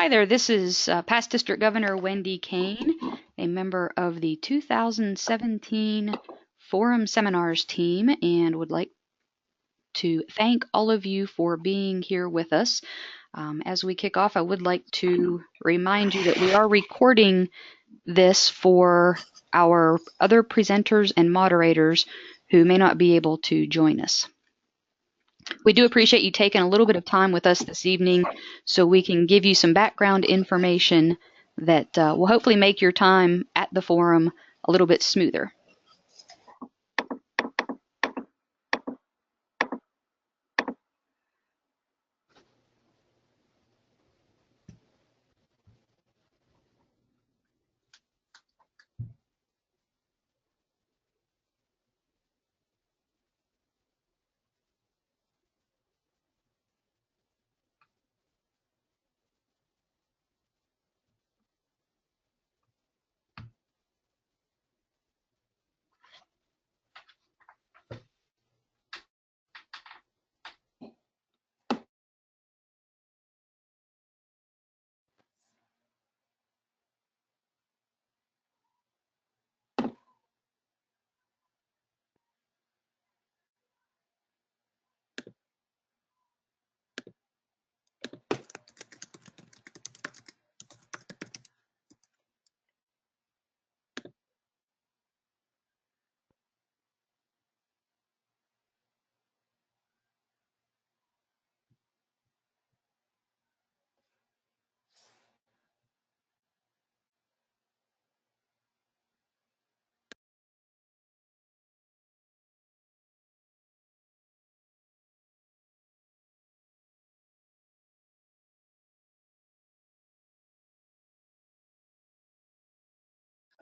Hi there, this is past District Governor Wendy Kane, a member of the 2017 Forum Seminars team, and would like to thank all of you for being here with us. As we kick off, I would like to remind you that we are recording this for our other presenters and moderators who may not be able to join us. We do appreciate you taking a little bit of time with us this evening so we can give you some background information that will hopefully make your time at the forum a little bit smoother.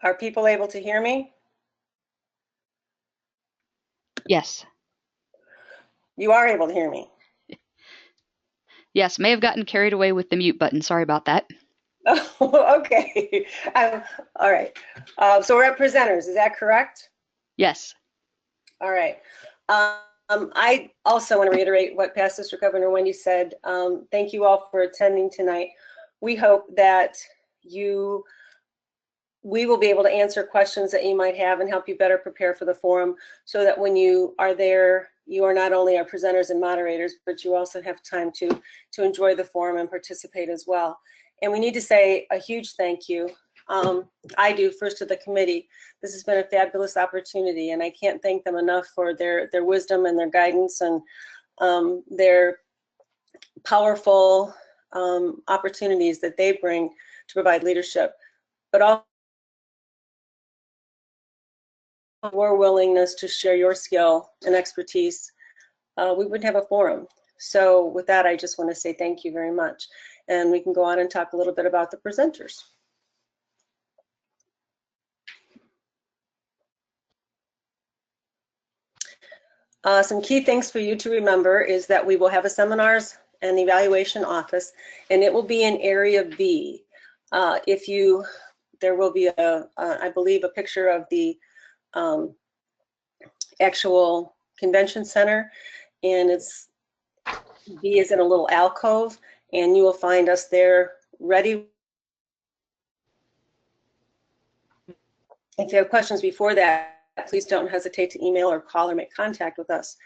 Are people able to hear me? Yes. You are able to hear me? Yes, may have gotten carried away with the mute button. Sorry about that. Oh, okay. All right. So we're at presenters, is that correct? Yes. All right. I also want to reiterate what past District Governor Wendy said. Thank you all for attending tonight. We hope that we will be able to answer questions that you might have and help you better prepare for the forum so that when you are there, you are not only our presenters and moderators, but you also have time to enjoy the forum and participate as well. And we need to say a huge thank you. I do first to the committee. This has been a fabulous opportunity, and I can't thank them enough for their wisdom and their guidance and their powerful opportunities that they bring to provide leadership, but also your willingness to share your skill and expertise. We wouldn't have a forum. So with that, I just want to say thank you very much. And we can go on and talk a little bit about the presenters. Some key things for you to remember is that we will have a seminars and evaluation office, and it will be in Area B. There will be I believe, a picture of the actual convention center, and B is in a little alcove, and you will find us there ready. If you have questions before that, please don't hesitate to email or call or make contact with us.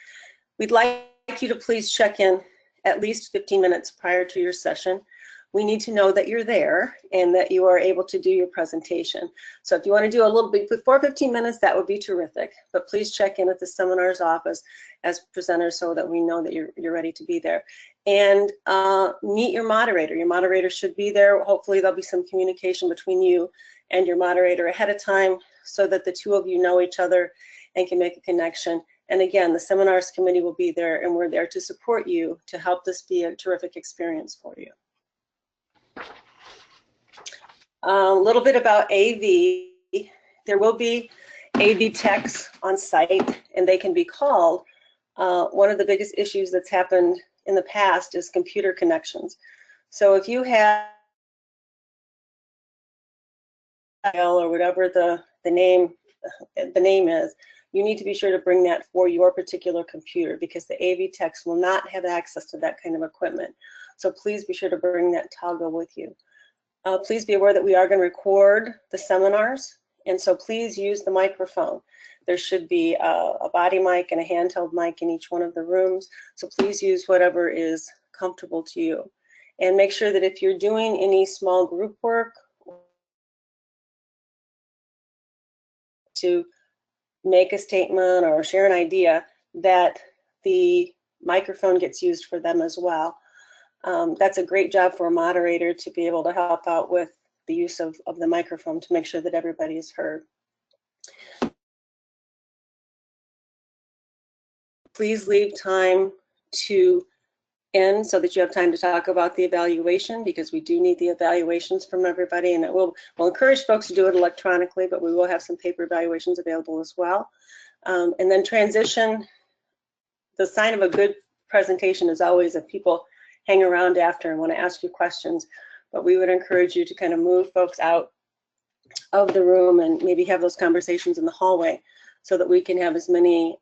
We'd like you to please check in at least 15 minutes prior to your session. We need to know that you're there and that you are able to do your presentation. So if you want to do a little bit before 15 minutes, that would be terrific. But please check in at the seminars office as presenters so that we know that you're ready to be there. And meet your moderator. Your moderator should be there. Hopefully there'll be some communication between you and your moderator ahead of time so that the two of you know each other and can make a connection. And again, the seminars committee will be there, and we're there to support you to help this be a terrific experience for you. A little bit about AV. There will be AV techs on site, and they can be called. One of the biggest issues that's happened in the past is computer connections. So if you have or whatever the name the name is, you need to be sure to bring that for your particular computer, because the AV techs will not have access to that kind of equipment. So please be sure to bring that toggle with you. Please be aware that we are going to record the seminars, and so please use the microphone. There should be a body mic and a handheld mic in each one of the rooms, so please use whatever is comfortable to you. And make sure that if you're doing any small group work to make a statement or share an idea, that the microphone gets used for them as well. That's a great job for a moderator to be able to help out with the use of the microphone to make sure that everybody is heard. Please leave time to end so that you have time to talk about the evaluation, because we do need the evaluations from everybody, and we'll encourage folks to do it electronically, but we will have some paper evaluations available as well. And then transition. The sign of a good presentation is always that people hang around after and want to ask you questions, but we would encourage you to kind of move folks out of the room and maybe have those conversations in the hallway so that we can have as many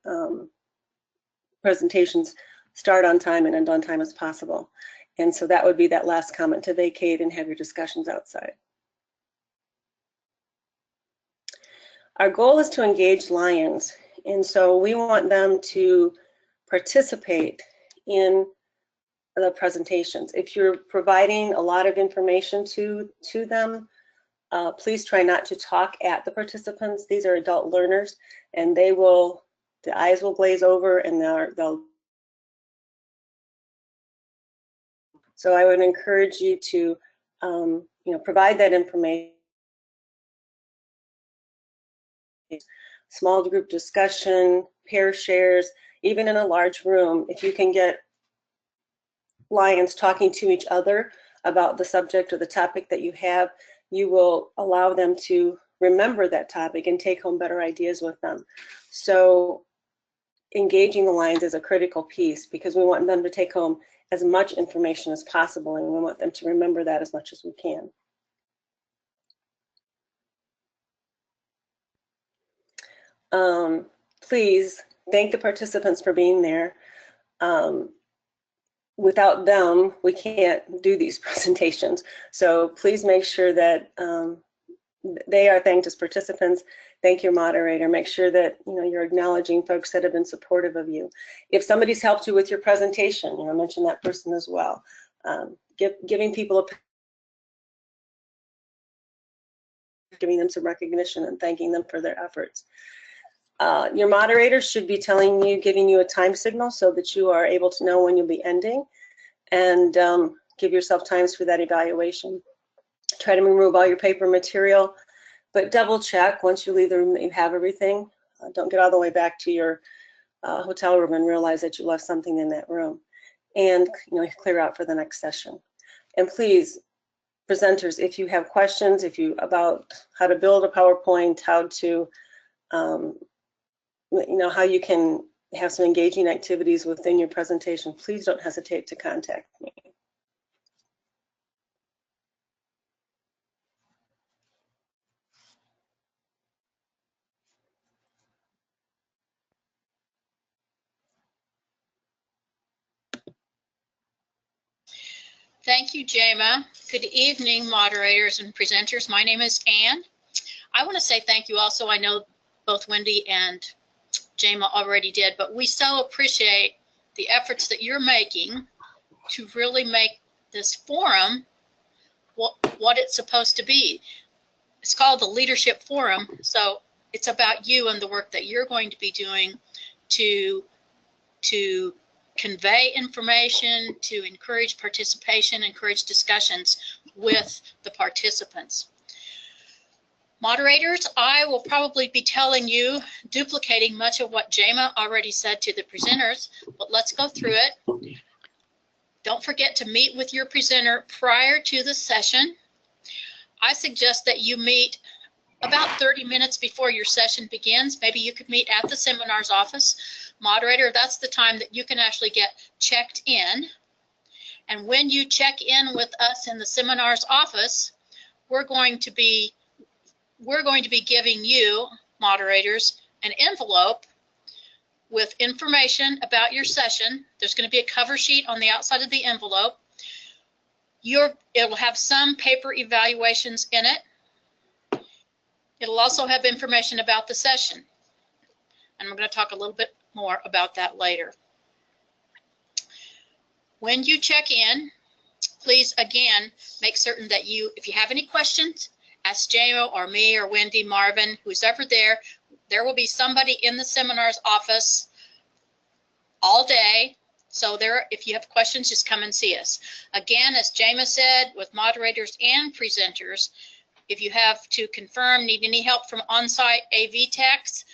presentations start on time and end on time as possible. And so that would be that last comment, to vacate and have your discussions outside. Our goal is to engage Lions, and so we want them to participate in the presentations. If you're providing a lot of information to them, please try not to talk at the participants. These are adult learners, and the eyes will glaze over, and they'll. So I would encourage you to, provide that information. Small group discussion, pair shares, even in a large room, if you can get Lions talking to each other about the subject or the topic that you have, you will allow them to remember that topic and take home better ideas with them. So engaging the Lions is a critical piece, because we want them to take home as much information as possible, and we want them to remember that as much as we can. Please thank the participants for being there. Without them, we can't do these presentations. So please make sure that they are thanked as participants. Thank your moderator. Make sure that you're acknowledging folks that have been supportive of you. If somebody's helped you with your presentation, mention that person as well. Giving people giving them some recognition and thanking them for their efforts. Your moderators should be giving you a time signal so that you are able to know when you'll be ending, and give yourself times for that evaluation. Try to remove all your paper material, but double check once you leave the room that you have everything. Don't get all the way back to your hotel room and realize that you left something in that room, and clear out for the next session. And please, presenters, if you have questions, about how to build a PowerPoint, how to how you can have some engaging activities within your presentation, please don't hesitate to contact me. Thank you, Jema. Good evening, moderators and presenters. My name is Ann. I want to say thank you also. I know both Wendy and Jema already did, but we so appreciate the efforts that you're making to really make this forum what it's supposed to be. It's called the Leadership Forum, so it's about you and the work that you're going to be doing to convey information, to encourage participation, encourage discussions with the participants. Moderators, I will probably be telling you, duplicating much of what Jema already said to the presenters, but let's go through it. Don't forget to meet with your presenter prior to the session. I suggest that you meet about 30 minutes before your session begins. Maybe you could meet at the seminar's office. Moderator, that's the time that you can actually get checked in. And when you check in with us in the seminar's office, we're going to be giving you, moderators an envelope with information about your session. There's going to be a cover sheet on the outside of the envelope. It will have some paper evaluations in it. It'll also have information about the session. And I'm going to talk a little bit more about that later. When you check in, please, again, make certain that if you have any questions, ask Jamo or me or Wendy, Marvin, who's ever there. There will be somebody in the seminar's office all day. So if you have questions, just come and see us. Again, as Jamo said, with moderators and presenters, if you have to confirm, need any help from on-site AV techs,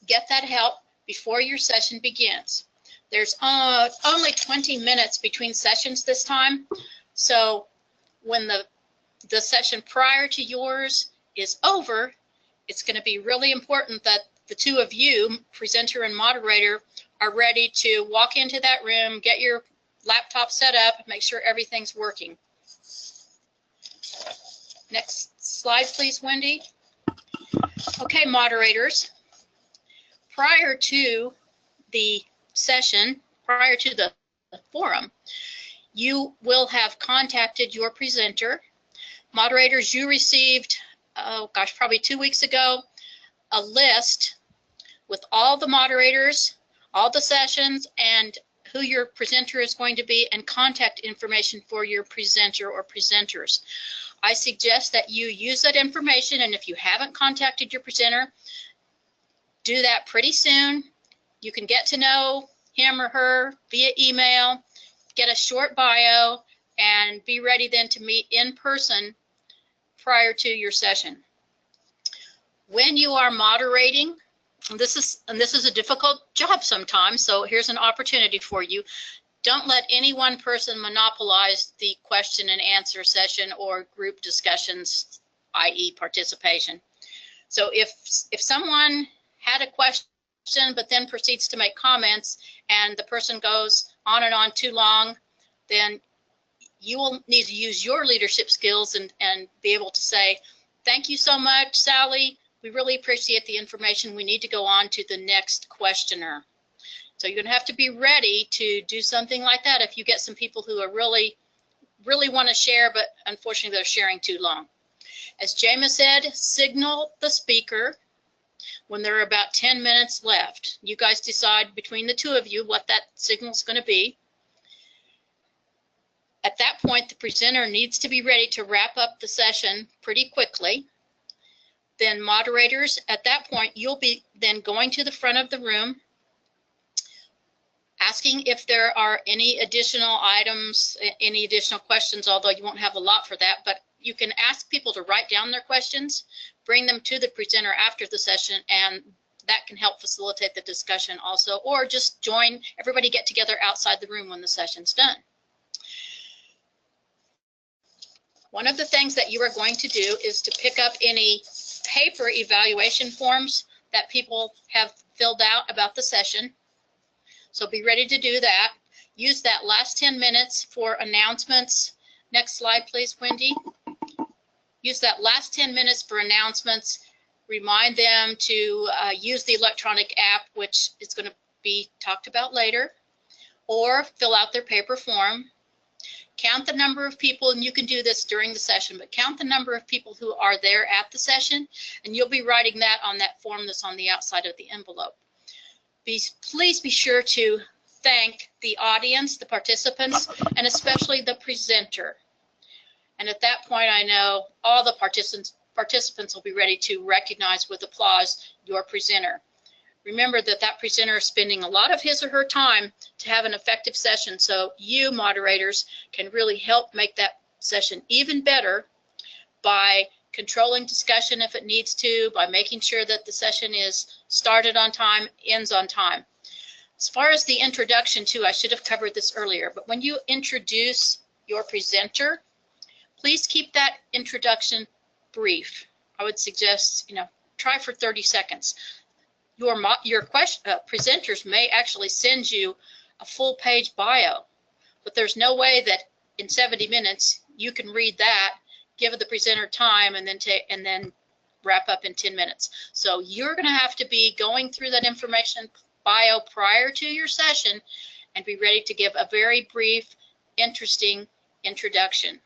get that help before your session begins. There's only 20 minutes between sessions this time. So when the session prior to yours is over, it's going to be really important that the two of you, presenter and moderator, are ready to walk into that room, get your laptop set up, make sure everything's working. Next slide, please, Wendy. Okay, moderators. Prior to the session, prior to the forum, you will have contacted your presenter. Moderators, you received, probably 2 weeks ago, a list with all the moderators, all the sessions, and who your presenter is going to be, and contact information for your presenter or presenters. I suggest that you use that information, and if you haven't contacted your presenter, do that pretty soon. You can get to know him or her via email, get a short bio, and be ready then to meet in person prior to your session. When you are moderating, and this is a difficult job sometimes, so here's an opportunity for you. Don't let any one person monopolize the question and answer session or group discussions, i.e. participation. So if someone had a question but then proceeds to make comments and the person goes on and on too long, then you will need to use your leadership skills and be able to say, thank you so much, Sally. We really appreciate the information. We need to go on to the next questioner. So you're going to have to be ready to do something like that if you get some people who are really want to share, but unfortunately they're sharing too long. As Jamo said, signal the speaker when there are about 10 minutes left. You guys decide between the two of you what that signal is going to be. At that point, the presenter needs to be ready to wrap up the session pretty quickly. Then moderators, at that point, you'll be then going to the front of the room, asking if there are any additional items, any additional questions, although you won't have a lot for that, but you can ask people to write down their questions, bring them to the presenter after the session, and that can help facilitate the discussion also, or just join, everybody get together outside the room when the session's done. One of the things that you are going to do is to pick up any paper evaluation forms that people have filled out about the session. So be ready to do that. Use that last 10 minutes for announcements. Next slide, please, Wendy. Use that last 10 minutes for announcements. Remind them to use the electronic app, which is going to be talked about later, or fill out their paper form. Count the number of people, and you can do this during the session, but count the number of people who are there at the session, and you'll be writing that on that form that's on the outside of the envelope. Please be sure to thank the audience, the participants, and especially the presenter. And at that point, I know all the participants will be ready to recognize with applause your presenter. Remember that that presenter is spending a lot of his or her time to have an effective session, so you moderators can really help make that session even better by controlling discussion if it needs to, by making sure that the session is started on time, ends on time. As far as the introduction too, I should have covered this earlier, but when you introduce your presenter, please keep that introduction brief. I would suggest, try for 30 seconds. Your presenters may actually send you a full-page bio, but there's no way that in 70 minutes you can read that, give the presenter time, and then wrap up in 10 minutes. So you're going to have to be going through that information bio prior to your session and be ready to give a very brief, interesting introduction.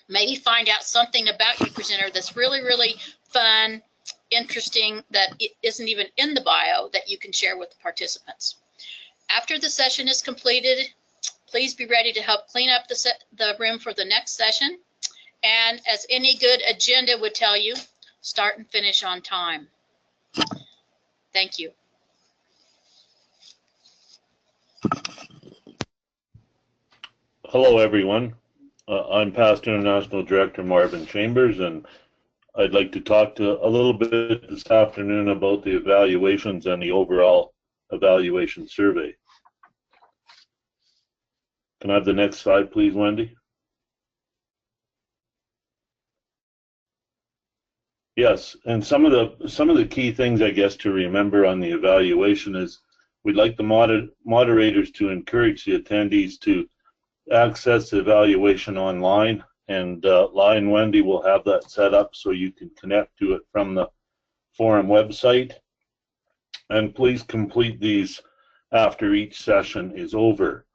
Maybe find out something about your presenter that's really, really fun, interesting, that it isn't even in the bio that you can share with the participants. After the session is completed, please be ready to help clean up the room for the next session. And as any good agenda would tell you, start and finish on time. Thank you. Hello, everyone. I'm Past International Director Marvin Chambers, and I'd like to talk a little bit this afternoon about the evaluations and the overall evaluation survey. Can I have the next slide, please, Wendy? Yes, and some of the key things, I guess, to remember on the evaluation is we'd like the moderators to encourage the attendees to access the evaluation online, and Lion Wendy will have that set up so you can connect to it from the forum website. And please complete these after each session is over.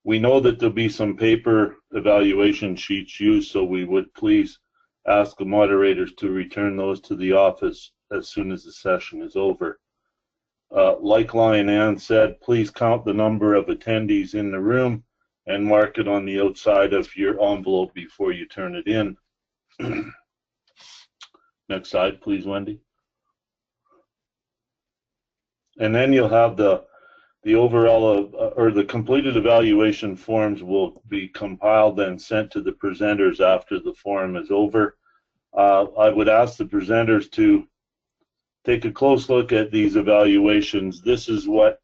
We know that there'll be some paper evaluation sheets used, so we would please ask the moderators to return those to the office as soon as the session is over. Like Lion Ann said, please count the number of attendees in the room and mark it on the outside of your envelope before you turn it in. Next slide, please, Wendy. And then you'll have the overall or the completed evaluation forms will be compiled and sent to the presenters after the forum is over. I would ask the presenters to take a close look at these evaluations. This is what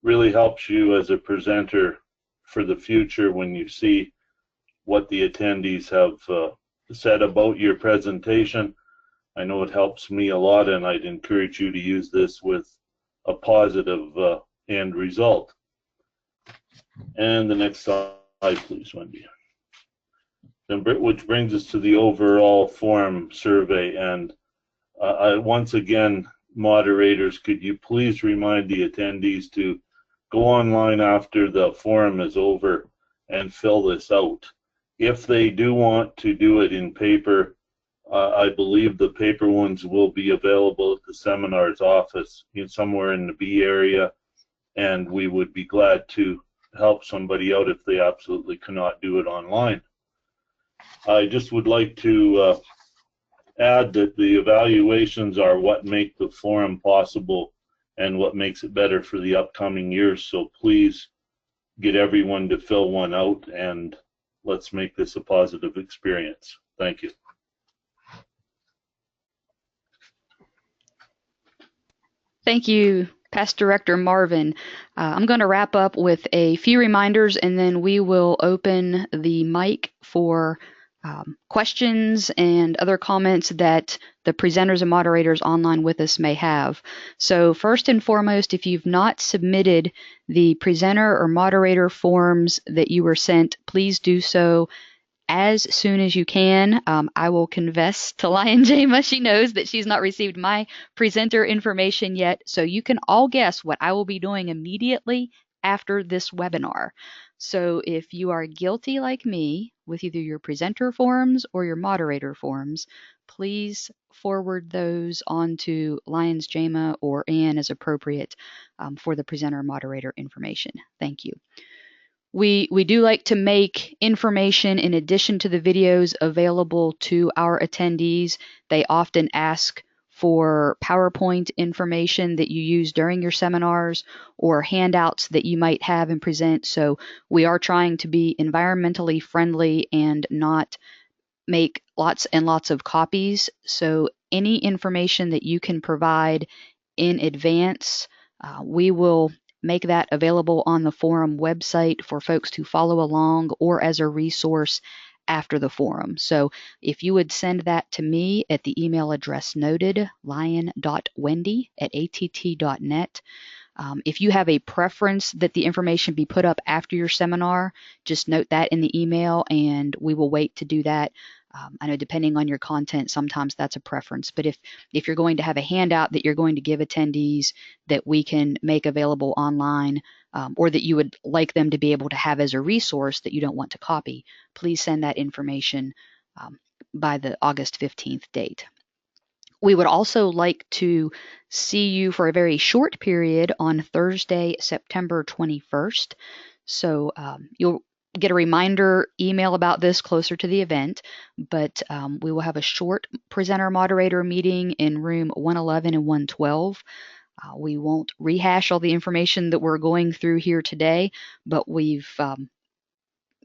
really helps you as a presenter for the future when you see what the attendees have said about your presentation. I know it helps me a lot, and I'd encourage you to use this with a positive end result. And the next slide, please, Wendy. Then, which brings us to the overall forum survey. And once again, moderators, could you please remind the attendees to go online after the forum is over and fill this out. If they do want to do it in paper, I believe the paper ones will be available at the seminar's office somewhere in the B area, and we would be glad to help somebody out if they absolutely cannot do it online. I just would like to add that the evaluations are what make the forum possible and what makes it better for the upcoming years. So please get everyone to fill one out, and let's make this a positive experience. Thank you. Thank you, Past Director Marvin. I'm going to wrap up with a few reminders, and then we will open the mic for questions and other comments that the presenters and moderators online with us may have. So first and foremost, if you've not submitted the presenter or moderator forms that you were sent, please do so as soon as you can. I will confess to Lion Jama, she knows that she's not received my presenter information yet, so you can all guess what I will be doing immediately after this webinar. So if you are guilty like me with either your presenter forms or your moderator forms, please forward those on to Lion's Jama or Ann as appropriate for the presenter moderator information. Thank you. We do like to make information in addition to the videos available to our attendees. They often ask for PowerPoint information that you use during your seminars or handouts that you might have and present. So we are trying to be environmentally friendly and not make lots and lots of copies. So any information that you can provide in advance, we will make that available on the forum website for folks to follow along or as a resource after the forum. So if you would send that to me at the email address noted, lion.wendy@att.net. If you have a preference that the information be put up after your seminar, just note that in the email and we will wait to do that I know depending on your content, sometimes that's a preference, but if you're going to have a handout that you're going to give attendees that we can make available online, or that you would like them to be able to have as a resource that you don't want to copy, please send that information by the August 15th date. We would also like to see you for a very short period on Thursday, September 21st. So you'll get a reminder email about this closer to the event, but we will have a short presenter moderator meeting in room 111 and 112. We won't rehash all the information that we're going through here today, but we've got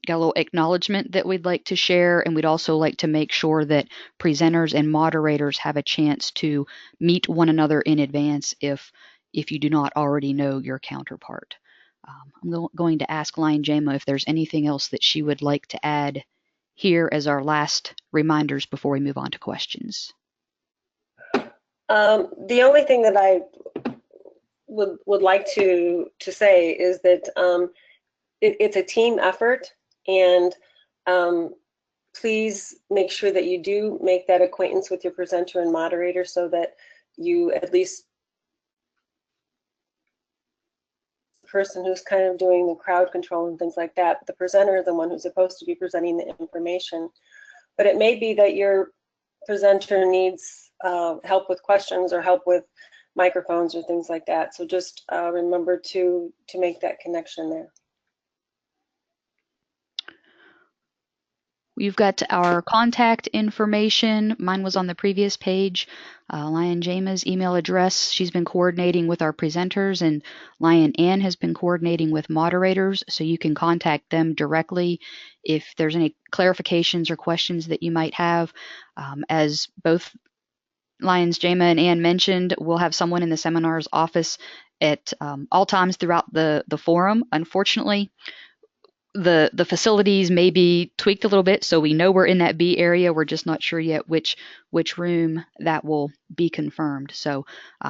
a little acknowledgement that we'd like to share, and we'd also like to make sure that presenters and moderators have a chance to meet one another in advance if you do not already know your counterpart. I'm going to ask Lion Jama if there's anything else that she would like to add here as our last reminders before we move on to questions. The only thing that I would like to say is that it's a team effort, and please make sure that you do make that acquaintance with your presenter and moderator so that you at least the person who's kind of doing the crowd control and things like that. The presenter is the one who's supposed to be presenting the information, but it may be that your presenter needs help with questions or help with microphones or things like that. So just remember to make that connection there. We've got our contact information. Mine was on the previous page. Lion Jama's email address. She's been coordinating with our presenters, and Lion Ann has been coordinating with moderators, so you can contact them directly if there's any clarifications or questions that you might have. As both Lions Jama and Ann mentioned, we'll have someone in the seminar's office at all times throughout the forum. Unfortunately, the facilities may be tweaked a little bit, so we know we're in that B area. We're just not sure yet which room that will be confirmed. So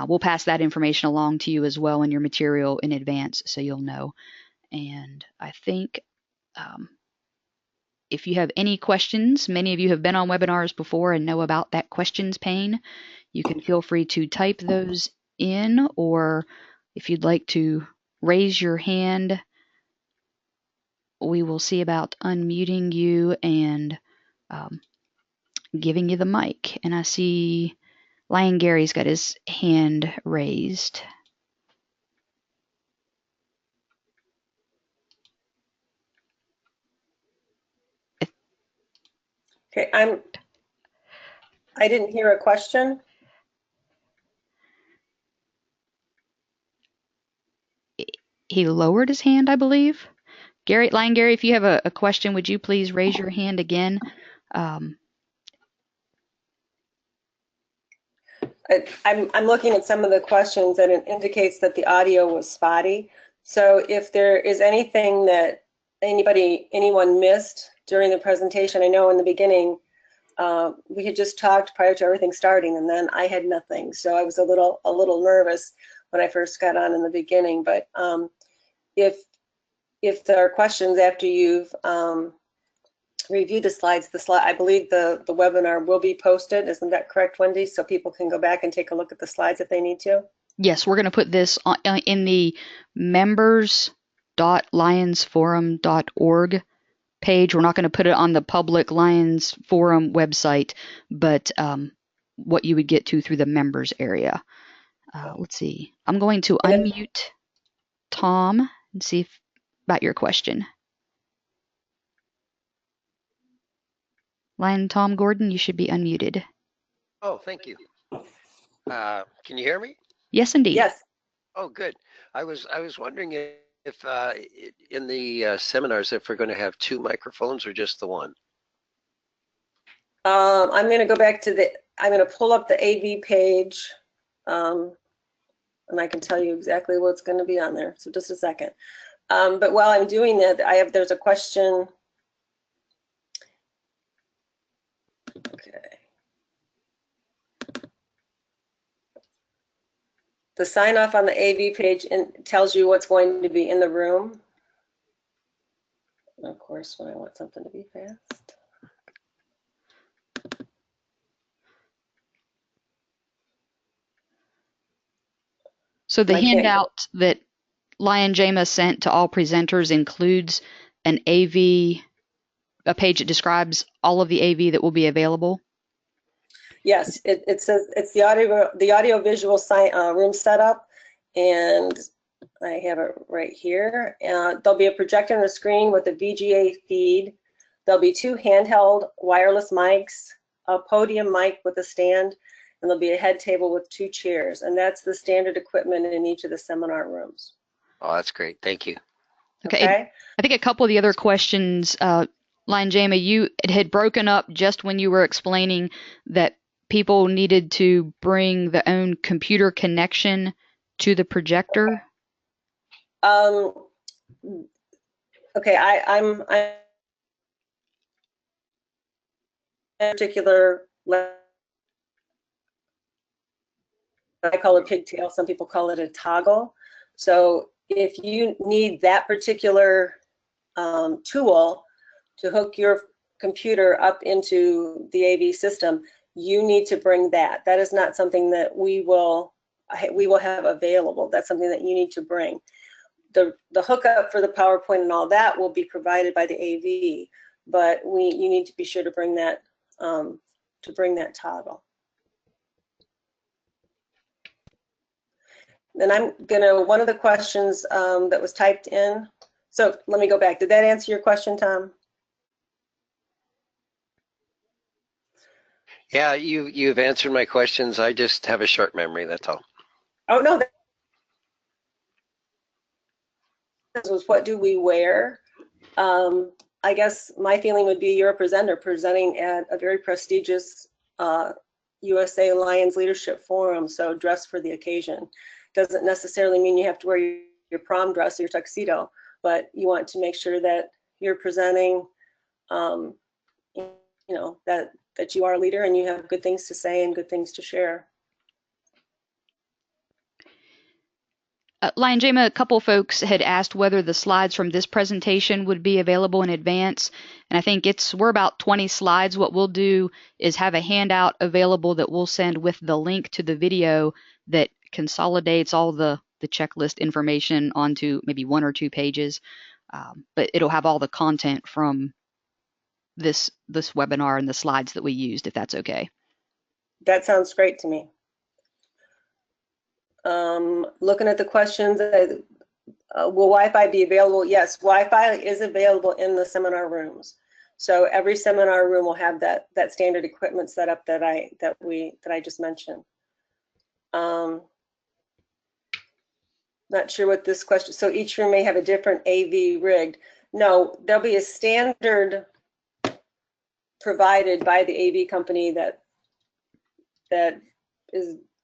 we'll pass that information along to you as well in your material in advance, so you'll know. And I think if you have any questions, many of you have been on webinars before and know about that questions pane. You can feel free to type those in, or if you'd like to raise your hand, we will see about unmuting you and giving you the mic. And I see Lion Gary's got his hand raised. Okay, I didn't hear a question. He lowered his hand, I believe. Lion Gary, if you have a question, would you please raise your hand again? I'm looking at some of the questions, and it indicates that the audio was spotty. So if there is anything that anyone missed during the presentation, I know in the beginning we had just talked prior to everything starting, and then I had nothing, so I was a little nervous when I first got on in the beginning. But if there are questions after you've reviewed the slides, I believe the webinar will be posted. Isn't that correct, Wendy? So people can go back and take a look at the slides if they need to. Yes, we're going to put this in the members.lionsforum.org page. We're not going to put it on the public Lions Forum website, but what you would get to through the members area. Let's see. I'm going to unmute Tom and see about your question. Lion Tom Gordon, you should be unmuted. Oh, thank you. Can you hear me? Yes, indeed. Yes. Oh, good. I was wondering if in the seminars, if we're going to have two microphones or just the one. I'm going to go back to I'm going to pull up the AV page, and I can tell you exactly what's going to be on there. So just a second. But while I'm doing that, there's a question. Okay. The sign off on the AV page tells you what's going to be in the room. And of course, when I want something to be fast. So the I can't- handout that Lion Jama sent to all presenters includes an AV, a page that describes all of the AV that will be available. Yes, it says it's the audio visual room setup, and I have it right here. There'll be a projector and a screen with a VGA feed. There'll be 2 handheld wireless mics, a podium mic with a stand, and there'll be a head table with 2 chairs. And that's the standard equipment in each of the seminar rooms. Oh, that's great. Thank you. Okay. I think a couple of the other questions, Lion Jama, you it had broken up just when you were explaining that people needed to bring their own computer connection to the projector. Okay, I'm particular, I call it pigtail, some people call it a toggle. So if you need that particular tool to hook your computer up into the AV system, you need to bring that. That is not something that we will have available. That's something that you need to bring. The hookup for the PowerPoint and all that will be provided by the AV, but you need to be sure to bring that toggle. Then one of the questions that was typed in, so let me go back. Did that answer your question, Tom? Yeah, you've answered my questions. I just have a short memory, that's all. Oh, no. This was what do we wear? I guess my feeling would be you're a presenter presenting at a very prestigious USA Lions Leadership Forum, so dress for the occasion. Doesn't necessarily mean you have to wear your prom dress or your tuxedo, but you want to make sure that you're presenting, you know, that you are a leader and you have good things to say and good things to share. Lion Jama, a couple folks had asked whether the slides from this presentation would be available in advance, and I think we're about 20 slides. What we'll do is have a handout available that we'll send with the link to the video that consolidates all the checklist information onto maybe 1 or 2 pages, but it'll have all the content from this webinar and the slides that we used, if that's okay. That sounds great to me. Looking at the questions, will Wi-Fi be available? Yes, Wi-Fi is available in the seminar rooms. So every seminar room will have that standard equipment set up that I just mentioned. Not sure what this question. So each room may have a different AV rigged. No, there'll be a standard provided by the AV company that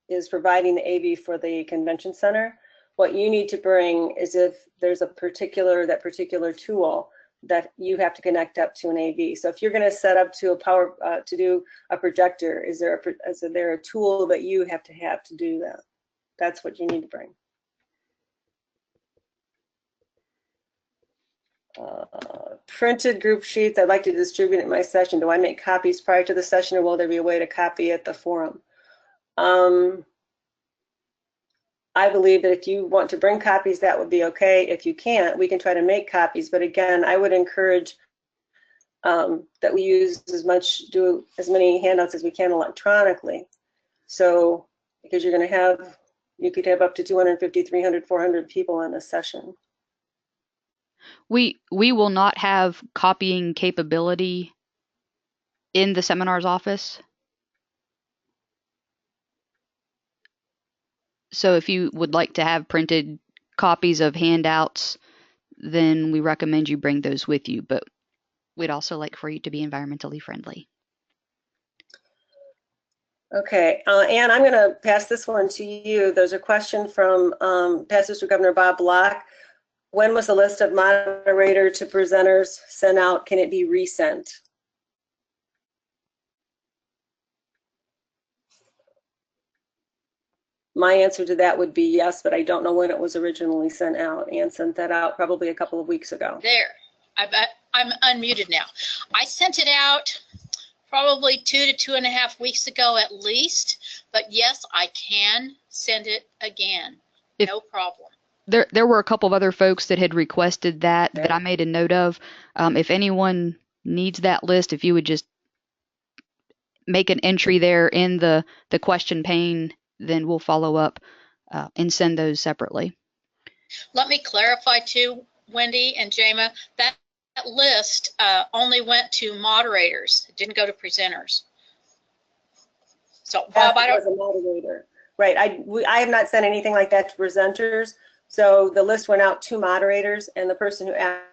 is providing the AV for the convention center. What you need to bring is if there's that particular tool that you have to connect up to an AV. So if you're going to set up to to do a projector, is there a tool that you have to do that? That's what you need to bring. Printed group sheets, I'd like to distribute at my session. Do I make copies prior to the session, or will there be a way to copy at the forum? I believe that if you want to bring copies, that would be okay. If you can't, we can try to make copies. But again, I would encourage that we do as many handouts as we can electronically. So, because you could have up to 250, 300, 400 people in a session. We will not have copying capability in the seminars office. So if you would like to have printed copies of handouts, then we recommend you bring those with you. But we'd also like for you to be environmentally friendly. Okay, Ann, I'm going to pass this one to you. There's a question from Past District Governor Bob Block. When was the list of moderator to presenters sent out? Can it be resent? My answer to that would be yes, but I don't know when it was originally sent out. Ann sent that out probably a couple of weeks ago. There, I'm unmuted now. I sent it out probably 2 to 2.5 weeks ago at least, but yes, I can send it again. no problem. There were a couple of other folks that had requested that I made a note of. If anyone needs that list, if you would just make an entry there in the question pane, then we'll follow up and send those separately. Let me clarify too, Wendy and Jama, that list only went to moderators. It didn't go to presenters. So Bob, I don't. As a moderator, right? I have not sent anything like that to presenters. So the list went out to moderators, and the person who asked.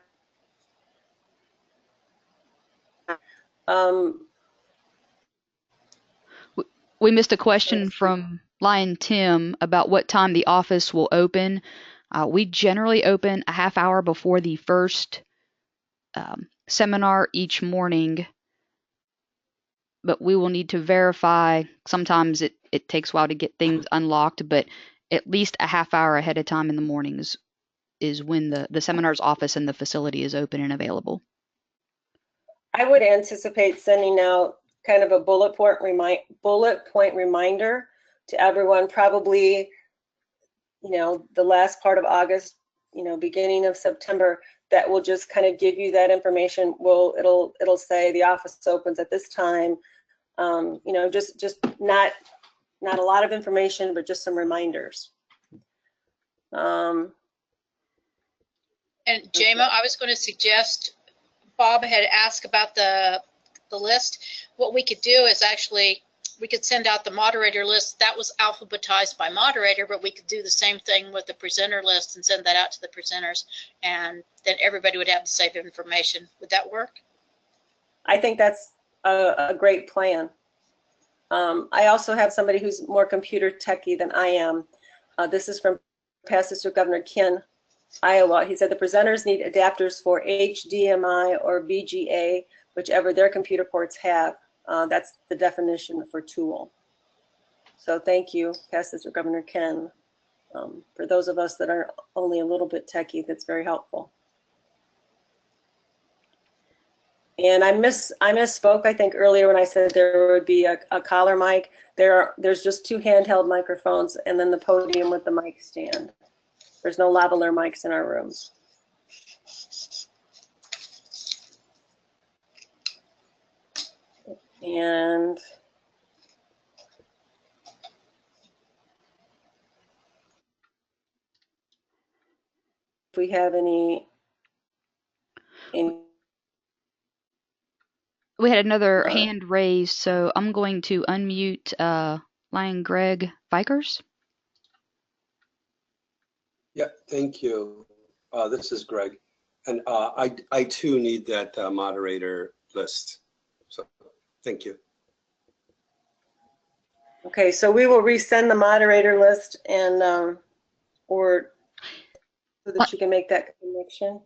We missed a question from Lion Tim about what time the office will open. We generally open a half hour before the first seminar each morning, but we will need to verify. Sometimes it takes a while to get things unlocked, but at least a half hour ahead of time in the mornings is when the seminar's office and the facility is open and available. I would anticipate sending out kind of a bullet point reminder to everyone, probably, the last part of August, beginning of September, that will just kind of give you that information. It'll say the office opens at this time. Just not a lot of information, but just some reminders. And Jama, I was going to suggest, Bob had asked about the list. What we could do is actually, we could send out the moderator list. That was alphabetized by moderator, but we could do the same thing with the presenter list and send that out to the presenters, and then everybody would have the same information. Would that work? I think that's a great plan. I also have somebody who's more computer techie than I am. This is from Past District Governor Ken, Iowa. He said the presenters need adapters for HDMI or VGA, whichever their computer ports have. That's the definition for tool. So thank you, Past District Governor Ken. For those of us that are only a little bit techie, that's very helpful. And I misspoke, I think, earlier when I said there would be a collar mic. There's just 2 handheld microphones and then the podium with the mic stand. There's no lavalier mics in our rooms. And if we have any We had another hand raised, so I'm going to unmute Lion Greg Vikers. Yeah, thank you. This is Greg. And I too need that moderator list. So thank you. Okay, so we will resend the moderator list and or so that you can make that connection.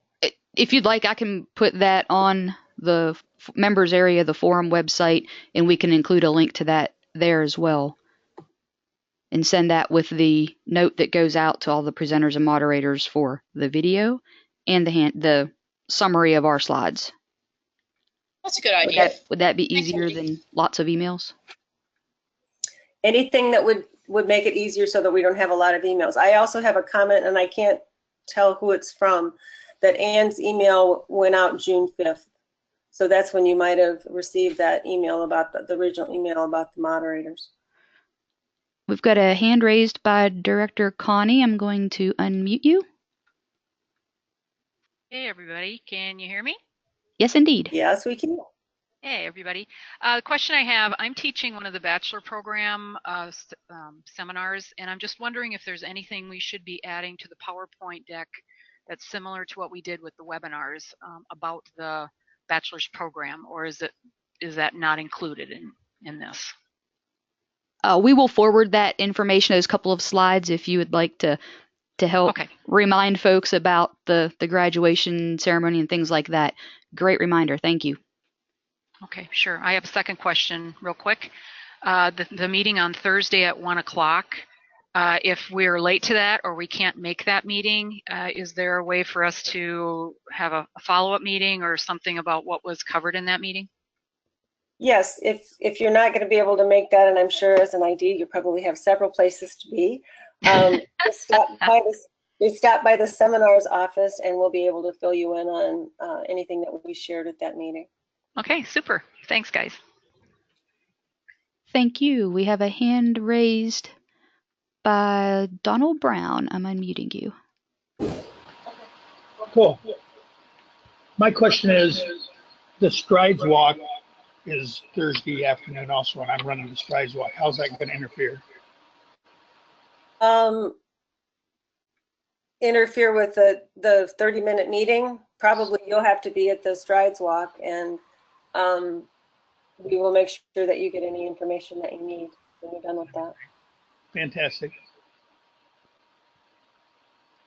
If you'd like, I can put that on the members area of the forum website, and we can include a link to that there as well, and send that with the note that goes out to all the presenters and moderators for the video and the summary of our slides. That's a good idea. Would that be easier than lots of emails? Anything that would make it easier so that we don't have a lot of emails. I also have a comment, and I can't tell who it's from, that Ann's email went out June 5th. So that's when you might have received that email about the original email about the moderators. We've got a hand raised by Director Connie. I'm going to unmute you. Hey, everybody. Can you hear me? Yes, indeed. Yes, we can. Hey, everybody. The question I have, I'm teaching one of the bachelor program seminars, and I'm just wondering if there's anything we should be adding to the PowerPoint deck that's similar to what we did with the webinars about the bachelor's program, or is that not included in this? We will forward that information, those couple of slides, if you would like to help remind folks about the graduation ceremony and things like that. Great reminder. Thank you. Okay, sure. I have a second question real quick. The meeting on Thursday at 1 o'clock, if we're late to that or we can't make that meeting, is there a way for us to have a follow-up meeting or something about what was covered in that meeting? Yes, if you're not going to be able to make that, and I'm sure as an ID you probably have several places to be, Just stop by the seminars office and we'll be able to fill you in on anything that we shared at that meeting. Okay, super. Thanks, guys. Thank you. We have a hand raised by Donald Brown. I'm unmuting you. Cool. My question is, the Strides Walk is Thursday afternoon also, and I'm running the Strides Walk. How's that going to interfere? Interfere with the 30-minute meeting? Probably you'll have to be at the Strides Walk, and we will make sure that you get any information that you need when you're done with that. Fantastic.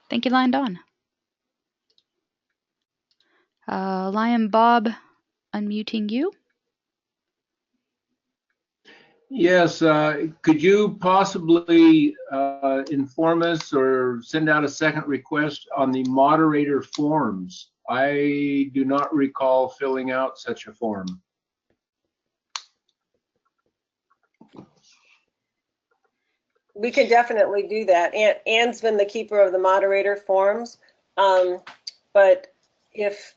Thank you, Lion Dawn. Lion Bob, unmuting you. Yes, could you possibly inform us or send out a second request on the moderator forms? I do not recall filling out such a form. We can definitely do that. Anne's been the keeper of the moderator forms, but if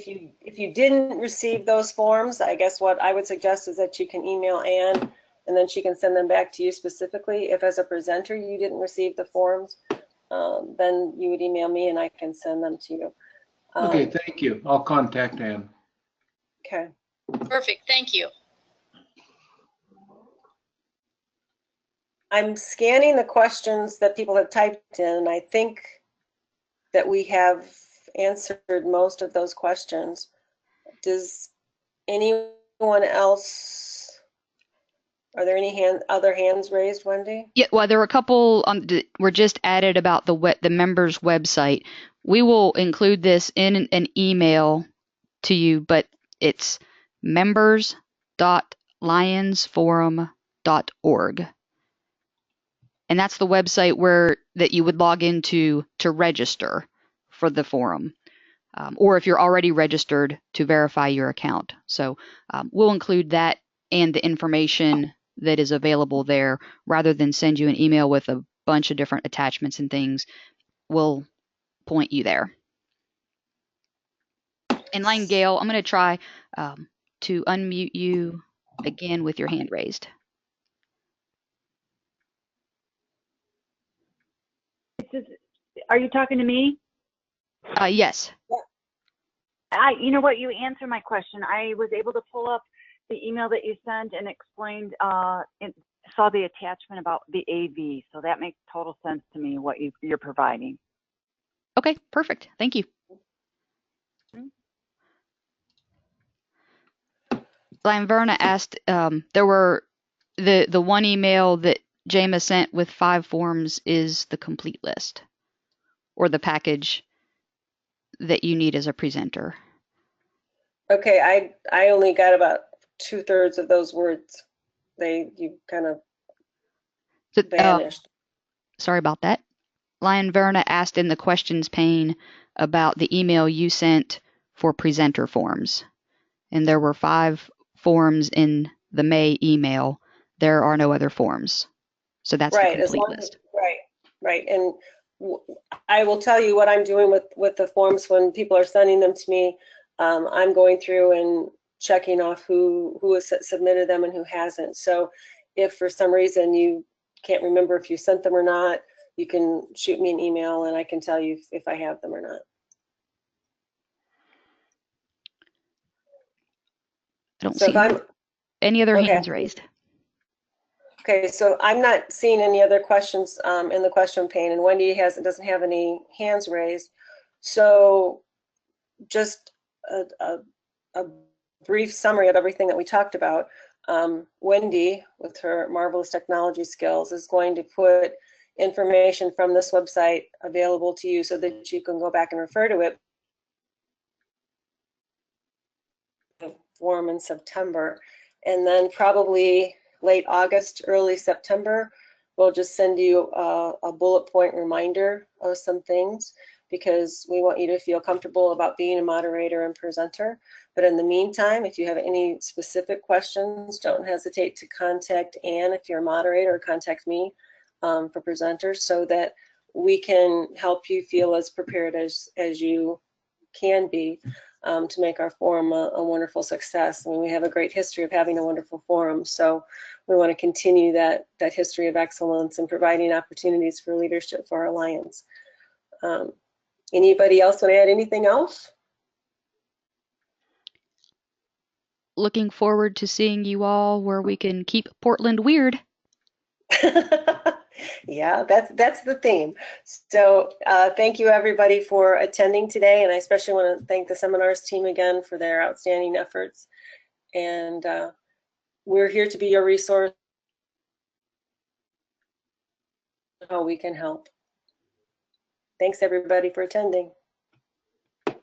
you didn't receive those forms, I guess what I would suggest is that you can email Anne and then she can send them back to you specifically. If as a presenter you didn't receive the forms, then you would email me and I can send them to you. Okay, thank you. I'll contact Anne. Okay. Perfect, thank you. I'm scanning the questions that people have typed in, and I think that we have answered most of those questions. Does anyone else, are there any other hands raised, Wendy? Yeah, well, there were a couple were just added about the members website. We will include this in an email to you, but it's members.lionsforum.org. And that's the website that you would log into to register for the forum. Or if you're already registered, to verify your account. So we'll include that and the information that is available there, rather than send you an email with a bunch of different attachments and things. We'll point you there. And Line Gale, I'm going to try to unmute you again with your hand raised. Are you talking to me? Yes. You know what? You answered my question. I was able to pull up the email that you sent and explained, and saw the attachment about the AV. So that makes total sense to me, what you're providing. Okay, perfect. Thank you. Lion Verna asked, there were the one email that Jama sent with 5 forms is the complete list, or the package that you need as a presenter. Okay, I only got about 2/3 of those words. You kind of vanished. Sorry about that. Lion Verna asked in the questions pane about the email you sent for presenter forms. And there were 5 forms in the May email. There are no other forms. So that's the complete list. Right. And I will tell you what I'm doing with the forms when people are sending them to me. I'm going through and checking off who has submitted them and who hasn't. So if for some reason you can't remember if you sent them or not, you can shoot me an email and I can tell you if I have them or not. I don't see any other hands raised. Okay, so I'm not seeing any other questions in the question pane, and Wendy doesn't have any hands raised. So just a brief summary of everything that we talked about. Wendy, with her marvelous technology skills, is going to put information from this website available to you so that you can go back and refer to it. The forum in September, and then probably late August, early September, we'll just send you a bullet point reminder of some things, because we want you to feel comfortable about being a moderator and presenter. But in the meantime, if you have any specific questions, don't hesitate to contact Anne if you're a moderator, or contact me. for presenters so that we can help you feel as prepared as you can be to make our forum a wonderful success. I mean, we have a great history of having a wonderful forum, so we want to continue that history of excellence and providing opportunities for leadership for our Alliance. Anybody else want to add anything else? Looking forward to seeing you all where we can keep Portland weird. Yeah, that's the theme. So thank you everybody for attending today, and I especially want to thank the seminars team again for their outstanding efforts. And we're here to be your resource, how we can help. Thanks everybody for attending.